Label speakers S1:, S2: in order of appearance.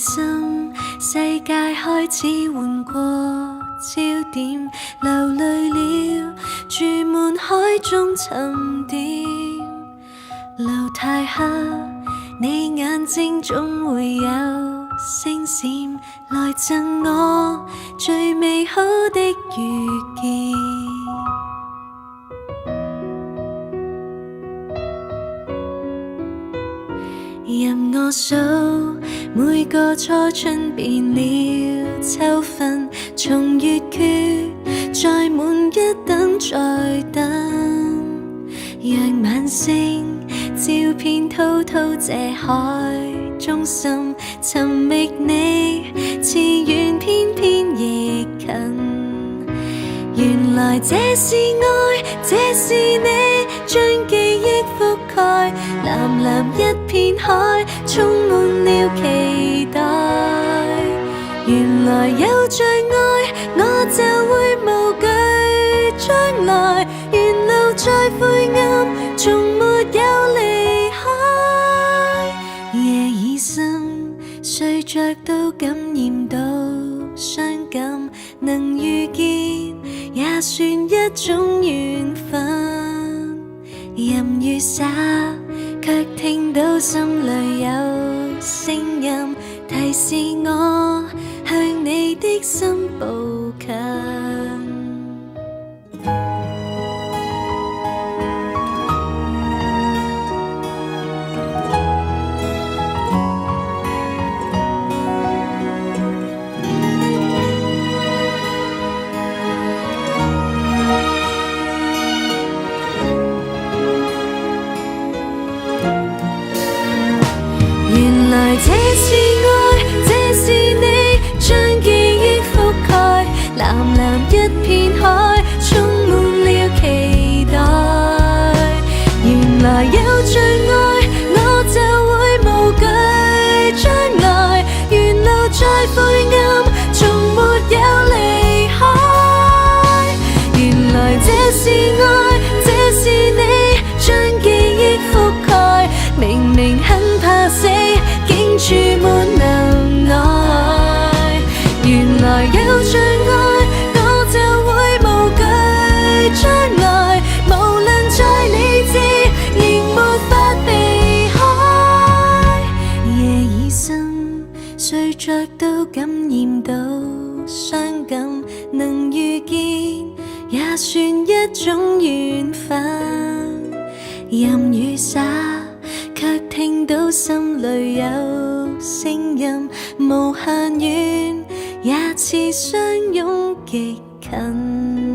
S1: 心，世界開始換過焦點，流淚了，注滿海中沉澱。路太黑，你眼睛總會有星閃，來贈我最美好的遇見。任我數每個初春變了秋分，從月缺再滿一等再等，讓晚星照遍滔滔這海中心，尋覓你似遠偏偏亦近。原來這是愛，這是你將記憶覆蓋，藍藍一片海充滿了期待。原來有着愛，我就會無懼將來，沿路再灰暗，從沒有離開。夜已深，睡着都感染到傷感，能遇見也算一種緣分。任雨灑，卻聽到心裏有聲音，提示我向你的心步近。原來這是愛，這是你將記憶覆蓋，藍藍一片海充滿了期待。原來有着愛，我就會無懼將來，沿路再灰暗，從沒有離開。原來這是愛，這是你將記憶覆蓋，明明很怕死，竟注滿能耐。原來有着愛，我就會無懼將來，無論再理智，仍沒法避開。夜已深，睡着都感染到傷感，能遇見也算一種緣分。任雨灑，卻聽到心裏有聲音，無限遠，也似相擁極近。